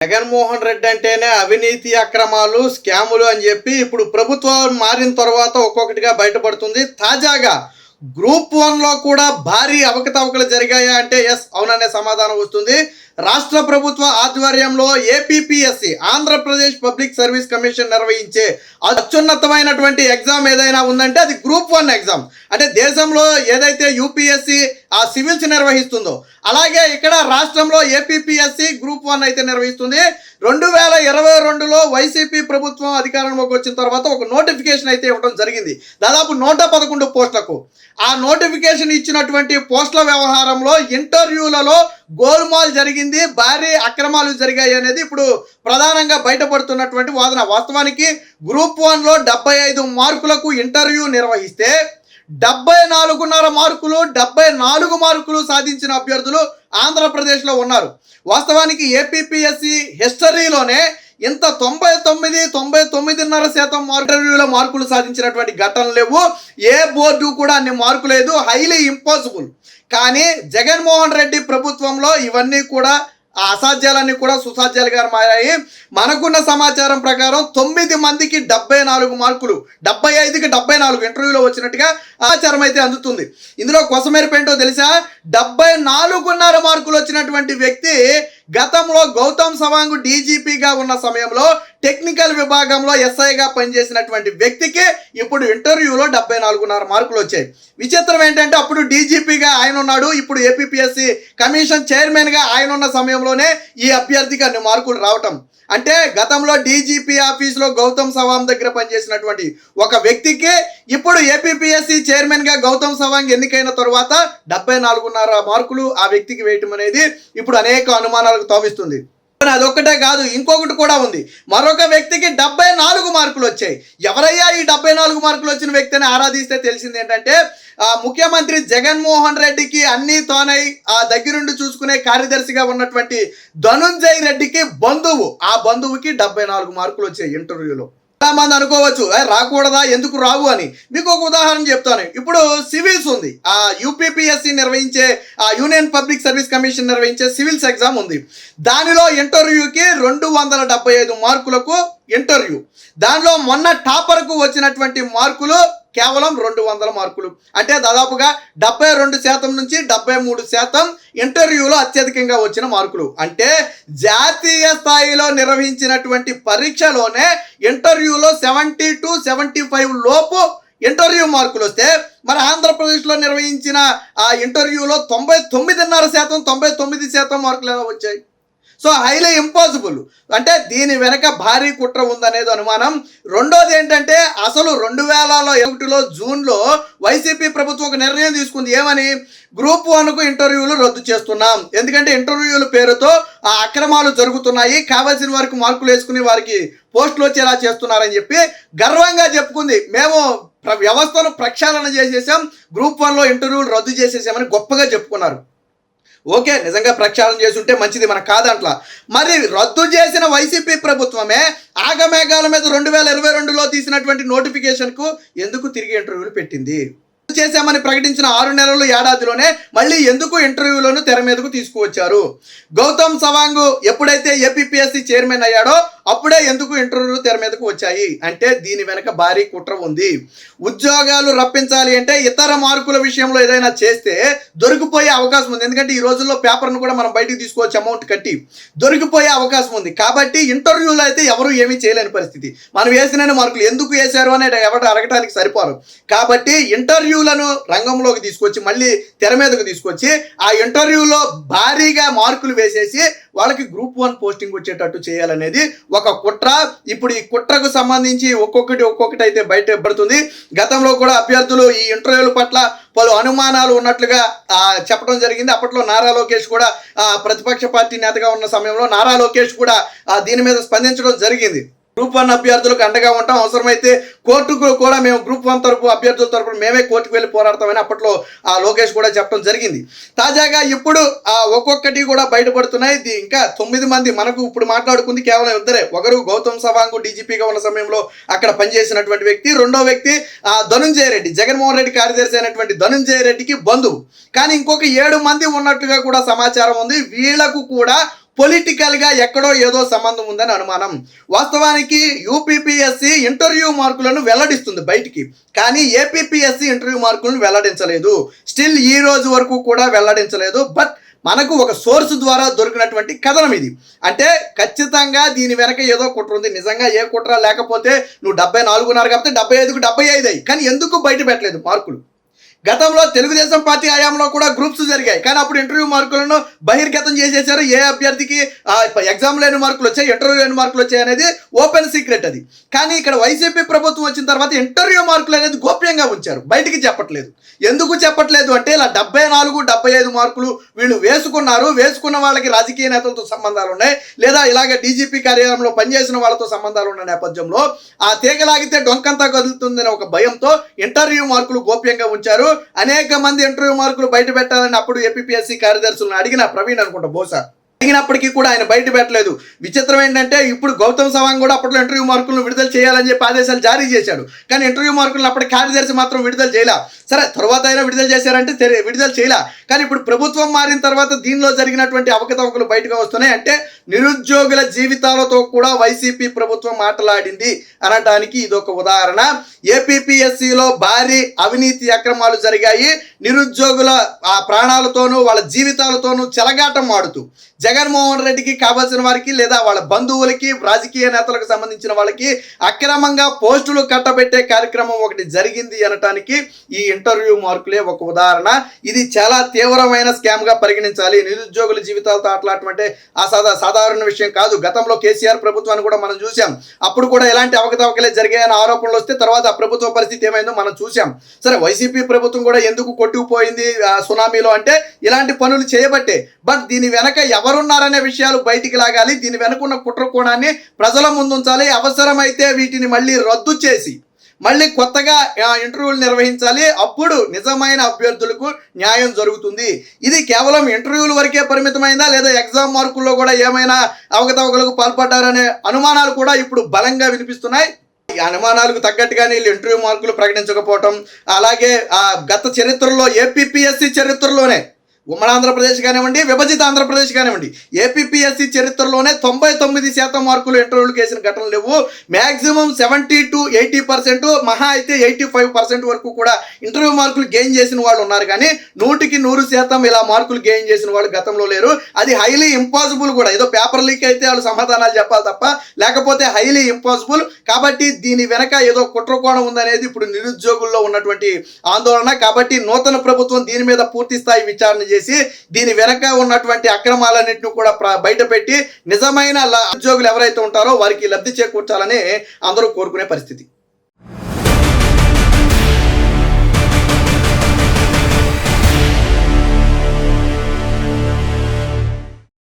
జగన్మోహన్ రెడ్డి అంటేనే అవినీతి అక్రమాలు స్కాములు అని చెప్పి ఇప్పుడు ప్రభుత్వం మారిన తర్వాత ఒక్కొక్కటిగా బయటపడుతుంది. తాజాగా గ్రూప్ 1లో కూడా భారీ అవకతవకలు జరిగాయా అంటే ఎస్ అవుననే సమాధానం వస్తుంది. రాష్ట్ర ప్రభుత్వ ఆధ్వర్యంలో APPSC Andhra Pradesh public service commission నిర్వహించే అత్యున్నతమైనటువంటి ఎగ్జామ్ ఏదైనా ఉందంటే అది గ్రూప్ 1 ఎగ్జామ్. అంటే దేశంలో ఏదైతే యూపీఎస్సీ ఆ సివిల్స్ నిర్వహిస్తుందో అలాగే ఇక్కడ రాష్ట్రంలో ఏపీపీఎస్సీ గ్రూప్ 1 అయితే నిర్వహిస్తుంది. 2022లో వైసీపీ ప్రభుత్వం అధికారంలోకి వచ్చిన తర్వాత ఒక నోటిఫికేషన్ అయితే ఇవ్వడం జరిగింది. దాదాపు 111 పోస్టులకు. ఆ నోటిఫికేషన్ ఇచ్చినటువంటి పోస్టుల వ్యవహారంలో ఇంటర్వ్యూలలో గోల్మాల్ జరిగింది, భారీ అక్రమాలు జరిగాయి అనేది ఇప్పుడు ప్రధానంగా బయటపడుతున్నటువంటి వాదన. వాస్తవానికి గ్రూప్ 1లో 75 మార్కులకు ఇంటర్వ్యూ నిర్వహిస్తే 74.5 మార్కులు 74 మార్కులు సాధించిన అభ్యర్థులు ఆంధ్రప్రదేశ్లో ఉన్నారు. వాస్తవానికి ఏపీపీఎస్సీ హిస్టరీలోనే ఇంత 99.5% ఇంటర్వ్యూలో మార్కులు సాధించినటువంటి ఘటనలు లేవు. ఏ బోర్డు కూడా అన్ని మార్కులు లేదు. Highly impossible. కానీ జగన్మోహన్ రెడ్డి ప్రభుత్వంలో ఇవన్నీ కూడా అసాధ్యాలన్నీ కూడా సుసాధ్యాలుగా మారాయి. మనకున్న సమాచారం ప్రకారం 9 మందికి 74 మార్కులు, 75కి 74 ఇంటర్వ్యూలో వచ్చినట్టుగా సమాచారం అయితే అందుతుంది. ఇందులో కొసమెరిపేంటో తెలుసా? 74.5 మార్కులు వచ్చినటువంటి వ్యక్తి గతంలో గౌతమ్ సవాంగ్ డీజీపీగా ఉన్న సమయంలో టెక్నికల్ విభాగంలో ఎస్ఐగా పనిచేసినటువంటి వ్యక్తికి ఇప్పుడు ఇంటర్వ్యూలో 74.5 మార్కులు వచ్చాయి. విచిత్రం ఏంటంటే అప్పుడు డీజీపీగా ఆయన ఉన్నాడు, ఇప్పుడు ఏపీపీఎస్సీ కమిషన్ చైర్మన్గా ఆయన ఉన్న సమయంలోనే ఈ అభ్యర్థికి అన్ని మార్కులు రావటం. అంటే గతంలో డీజీపీ ఆఫీస్లో గౌతమ్ సవాంగ్ దగ్గర పనిచేసినటువంటి ఒక వ్యక్తికి ఇప్పుడు ఏపీపీఎస్సీ చైర్మన్గా గౌతమ్ సవాంగ్ ఎన్నికైన తరువాత 74.5 మార్కులు ఆ వ్యక్తికి వేయటం అనేది ఇప్పుడు అనేక అనుమానాలకు తావిస్తుంది. అదొక్కటే కాదు, ఇంకొకటి కూడా ఉంది. మరొక వ్యక్తికి 74 మార్కులు వచ్చాయి. ఎవరయ్యా ఈ 74 మార్కులు వచ్చిన వ్యక్తిని ఆరాధిస్తే తెలిసింది ఏంటంటే ముఖ్యమంత్రి జగన్మోహన్ రెడ్డికి అన్నీ తోనై ఆ దగ్గరుండి చూసుకునే కార్యదర్శిగా ఉన్నటువంటి ధనుంజయ్ రెడ్డికి బంధువు. ఆ బంధువుకి 74 మార్కులు వచ్చాయి ఇంటర్వ్యూలో. చాలా మంది అనుకోవచ్చు రాకూడదా, ఎందుకు రావు అని. మీకు ఒక ఉదాహరణ చెప్తాను. ఇప్పుడు సివిల్స్ ఉంది, ఆ యూపీపీఎస్సీ నిర్వహించే ఆ యూనియన్ పబ్లిక్ సర్వీస్ కమిషన్ నిర్వహించే సివిల్స్ ఎగ్జామ్ ఉంది. దానిలో ఇంటర్వ్యూకి 275 మార్కులకు ఇంటర్వ్యూ. దానిలో మొన్న టాపర్కు వచ్చినటువంటి మార్కులు కేవలం 200 మార్కులు. అంటే దాదాపుగా 72% నుంచి 73% ఇంటర్వ్యూలో అత్యధికంగా వచ్చిన మార్కులు. అంటే జాతీయ స్థాయిలో నిర్వహించినటువంటి పరీక్షలోనే ఇంటర్వ్యూలో 70 to 75 లోపు ఇంటర్వ్యూ మార్కులు వస్తే మరి ఆంధ్రప్రదేశ్లో నిర్వహించిన ఆ ఇంటర్వ్యూలో 99.5% 99% మార్కులు ఎలా వచ్చాయి? So highly impossible. అంటే దీని వెనక భారీ కుట్ర ఉందనేది అనుమానం. రెండోది ఏంటంటే అసలు 2021లో జూన్లో వైసీపీ ప్రభుత్వం ఒక నిర్ణయం తీసుకుంది. ఏమని? గ్రూప్ 1కు ఇంటర్వ్యూలు రద్దు చేస్తున్నాం, ఎందుకంటే ఇంటర్వ్యూల పేరుతో ఆ అక్రమాలు జరుగుతున్నాయి, కావాల్సిన వారికి మార్కులు వేసుకుని వారికి పోస్టులు వచ్చేలా చేస్తున్నారని చెప్పి గర్వంగా చెప్పుకుంది. మేము వ్యవస్థను ప్రక్షాళన చేసేసాం, గ్రూప్ 1లో ఇంటర్వ్యూలు రద్దు చేసేసామని గొప్పగా చెప్పుకున్నారు. ఓకే, నిజంగా ప్రక్షాళన చేస్తుంటే మంచిది, మనకు కాదంట్లా. మరి రద్దు చేసిన వైసీపీ ప్రభుత్వమే ఆగమేఘాల మీద 2022లో తీసినటువంటి నోటిఫికేషన్కు ఎందుకు తిరిగి ఇంటర్వ్యూలు పెట్టింది? చేశామని ప్రకటించిన 6 నెలలు ఏడాదిలోనే మళ్ళీ ఎందుకు ఇంటర్వ్యూలను తెర మీదకు తీసుకువచ్చారు? గౌతమ్ సవాంగ్ ఎప్పుడైతే ఏపీపీఎస్సీ చైర్మన్ అయ్యాడో అప్పుడే ఎందుకు ఇంటర్వ్యూలు తెర మీదకు వచ్చాయి? అంటే దీని వెనక భారీ కుట్ర ఉంది. ఉద్యోగాలు రప్పించాలి అంటే ఇతర మార్కుల విషయంలో ఏదైనా చేస్తే దొరికిపోయే అవకాశం ఉంది. ఎందుకంటే ఈ రోజుల్లో పేపర్ను కూడా మనం బయటికి తీసుకోవచ్చు, అమౌంట్ కట్టి దొరికిపోయే అవకాశం ఉంది. కాబట్టి ఇంటర్వ్యూలో అయితే ఎవరు ఏమీ చేయలేని పరిస్థితి. మనం వేసిన మార్కులు ఎందుకు వేశారు అని ఎవరు అడగటానికి సరిపోరు. కాబట్టి ఇంటర్వ్యూలను రంగంలోకి తీసుకొచ్చి మళ్ళీ తెర మీదకు తీసుకొచ్చి ఆ ఇంటర్వ్యూలో భారీగా మార్కులు వేసేసి వాళ్ళకి గ్రూప్ 1 పోస్టింగ్ వచ్చేటట్టు చేయాలనేది ఒక కుట్ర. ఇప్పుడు ఈ కుట్రకు సంబంధించి ఒక్కొక్కటి అయితే బయటపడుతుంది. గతంలో కూడా అభ్యర్థులు ఈ ఇంటర్వ్యూల పట్ల పలు అనుమానాలు ఉన్నట్లుగా చెప్పడం జరిగింది. అప్పట్లో నారా లోకేష్ కూడా ప్రతిపక్ష పార్టీ నేతగా ఉన్న సమయంలో నారా లోకేష్ కూడా దీని మీద స్పందించడం జరిగింది. గ్రూప్ 1 అభ్యర్థులకు అండగా ఉంటాం, అవసరమైతే కోర్టుకు కూడా మేము గ్రూప్ 1 తరపు అభ్యర్థుల తరపున మేమే కోర్టుకు వెళ్ళి పోరాడతామని అప్పట్లో లోకేష్ కూడా చెప్పడం జరిగింది. తాజాగా ఇప్పుడు ఒక్కొక్కటి కూడా బయటపడుతున్నాయి. ఇంకా 9 మంది, మనకు ఇప్పుడు మాట్లాడుకుంది కేవలం ఇద్దరే. ఒకరు గౌతమ్ సవాంగ్ డీజీపీగా ఉన్న సమయంలో అక్కడ పనిచేసినటువంటి వ్యక్తి, రెండో వ్యక్తి ధనుంజయ రెడ్డి, జగన్మోహన్ రెడ్డి కార్యదర్శి అయినటువంటి ధనుంజయ రెడ్డికి బంధువు. కానీ ఇంకొక 7 మంది ఉన్నట్లుగా కూడా సమాచారం ఉంది. వీళ్లకు కూడా పొలిటికల్గా ఎక్కడో ఏదో సంబంధం ఉందని అనుమానం. వాస్తవానికి యూపీపీఎస్సీ ఇంటర్వ్యూ మార్కులను వెల్లడిస్తుంది బయటికి, కానీ ఏపీపీఎస్సీ ఇంటర్వ్యూ మార్కులను వెల్లడించలేదు. స్టిల్ ఈ రోజు వరకు కూడా వెల్లడించలేదు. బట్ మనకు ఒక సోర్స్ ద్వారా దొరికినటువంటి కథనం ఇది. అంటే ఖచ్చితంగా దీని వెనక ఏదో కుట్ర ఉంది. నిజంగా ఏ కుట్ర లేకపోతే నువ్వు 74 కాబట్టి 75కు 75 అయ్యి, కానీ ఎందుకు బయట పెట్టలేదు మార్కులు? గతంలో తెలుగుదేశం పార్టీ హయాంలో కూడా గ్రూప్స్ జరిగాయి, కానీ అప్పుడు ఇంటర్వ్యూ మార్కులను బహిర్గతం చేసేసారు. ఏ అభ్యర్థికి ఎగ్జామ్ లేని మార్కులు వచ్చాయి, ఇంటర్వ్యూ లేని మార్కులు వచ్చాయి అనేది ఓపెన్ సీక్రెట్ అది. కానీ ఇక్కడ వైసీపీ ప్రభుత్వం వచ్చిన తర్వాత ఇంటర్వ్యూ మార్కులు అనేది గోప్యంగా ఉంచారు, బయటికి చెప్పట్లేదు. ఎందుకు చెప్పట్లేదు అంటే ఇలా 74, 75 మార్కులు వీళ్ళు వేసుకున్న వాళ్ళకి రాజకీయ నేతలతో సంబంధాలు ఉన్నాయి, లేదా ఇలాగ డీజీపీ కార్యాలయంలో పనిచేసిన వాళ్ళతో సంబంధాలు ఉన్న నేపథ్యంలో ఆ తీగలాగితే డొంకంతా కదులుతుందనే ఒక భయంతో ఇంటర్వ్యూ మార్కులు గోప్యంగా ఉంచారు. అనేక మంది ఇంటర్వ్యూ మార్కులు బయట పెట్టాలని అప్పుడు ఏపీఎస్సీ కార్యదర్శులను అడిగిన ప్రవీణ్ అనుకుంటా బహుశా అడిగినప్పటికీ కూడా ఆయన బయట పెట్టలేదు. విచిత్రం ఏంటంటే ఇప్పుడు గౌతమ్ సవాంగ్ కూడా అప్పట్లో ఇంటర్వ్యూ మార్కులను విడుదల చేయాలని చెప్పి ఆదేశాలు జారీ చేశాడు, కానీ ఇంటర్వ్యూ మార్కులను అప్పటి కార్యదర్శి మాత్రం విడుదల చేయలే. సరే తర్వాత అయినా విడుదల చేశారంటే విడుదల చేయలే, కానీ ఇప్పుడు ప్రభుత్వం మారిన తర్వాత దీనిలో జరిగినటువంటి అవకతవకలు బయటకు వస్తున్నాయి. అంటే నిరుద్యోగుల జీవితాలతో కూడా వైసీపీ ప్రభుత్వం మాట్లాడింది అనటానికి ఇదొక ఉదాహరణ. ఏపీఎస్సీలో భారీ అవినీతి అక్రమాలు జరిగాయి. నిరుద్యోగుల ప్రాణాలతోనూ వాళ్ళ జీవితాలతోనూ చెలగాటం ఆడుతూ జగన్మోహన్ రెడ్డికి కావాల్సిన వారికి లేదా వాళ్ళ బంధువులకి రాజకీయ నేతలకు సంబంధించిన వాళ్ళకి అక్రమంగా పోస్టులు కట్టబెట్టే కార్యక్రమం ఒకటి జరిగింది అనటానికి ఈ ఇంటర్వ్యూ మార్కులే ఒక ఉదాహరణ. ఇది చాలా తీవ్రమైన స్కామ్ గా పరిగణించాలి. నిరుద్యోగుల జీవితాలతో ఆటలాడటం సాధారణ విషయం కాదు. గతంలో కేసీఆర్ ప్రభుత్వాన్ని కూడా మనం చూసాం, అప్పుడు కూడా ఎలాంటి అవకతవకలే జరిగాయని ఆరోపణలు వస్తే తర్వాత ఆ ప్రభుత్వ పరిస్థితి ఏమైందో మనం చూసాం. సరే వైసీపీ ప్రభుత్వం కూడా ఎందుకు కొట్టుకుపోయింది సునామీలో అంటే ఇలాంటి పనులు చేయబట్టే. బట్ దీని వెనక ఎవరున్నారనే విషయాలు బయటికి లాగాలి, దీని వెనుకున్న కుట్ర కోణాన్ని ప్రజల ముందుంచాలి. అవసరమైతే వీటిని మళ్ళీ రద్దు చేసి మళ్ళీ కొత్తగా ఇంటర్వ్యూలు నిర్వహించాలి. అప్పుడు నిజమైన అభ్యర్థులకు న్యాయం జరుగుతుంది. ఇది కేవలం ఇంటర్వ్యూల వరకే పరిమితమైందా లేదా ఎగ్జామ్ మార్కుల్లో కూడా ఏమైనా అవకతవకలకు పాల్పడ్డారనే అనుమానాలు కూడా ఇప్పుడు బలంగా వినిపిస్తున్నాయి. ఈ అనుమానాలకు తగ్గట్టుగానే వీళ్ళు ఇంటర్వ్యూ మార్కులు ప్రకటించకపోవటం, అలాగే గత చరిత్రలో ఏపీఎస్సీ చరిత్రలోనే ఉమ్మడి ఆంధ్రప్రదేశ్ కానివ్వండి, విభజిత ఆంధ్రప్రదేశ్ కానివ్వండి, ఏపీఎస్సీ చరిత్రలోనే 99% మార్కులు ఇంటర్వ్యూలకు వేసిన ఘటనలు లేవు. మ్యాక్సిమం 70 to 80%, మహా అయితే 85% వరకు కూడా ఇంటర్వ్యూ మార్కులు గెయిన్ చేసిన వాళ్ళు ఉన్నారు, కానీ 100% ఇలా మార్కులు గెయిన్ చేసిన వాళ్ళు గతంలో లేరు. అది హైలీ ఇంపాసిబుల్ కూడా. ఏదో పేపర్ లీక్ అయితే వాళ్ళు సమాధానాలు చెప్పాలి తప్ప, లేకపోతే హైలీ ఇంపాసిబుల్. కాబట్టి దీని వెనక ఏదో కుట్రకోణం ఉందనేది ఇప్పుడు నిరుద్యోగుల్లో ఉన్నటువంటి ఆందోళన. కాబట్టి నూతన ప్రభుత్వం దీని మీద పూర్తి స్థాయి విచారణ చేసి దీని వెనక ఉన్నటువంటి అక్రమాలన్నింటినీ కూడా బయటపెట్టి నిజమైన ఉద్యోగులు ఎవరైతే ఉంటారో వారికి లబ్ధి చేకూర్చాలని అందరూ కోరుకునే పరిస్థితి.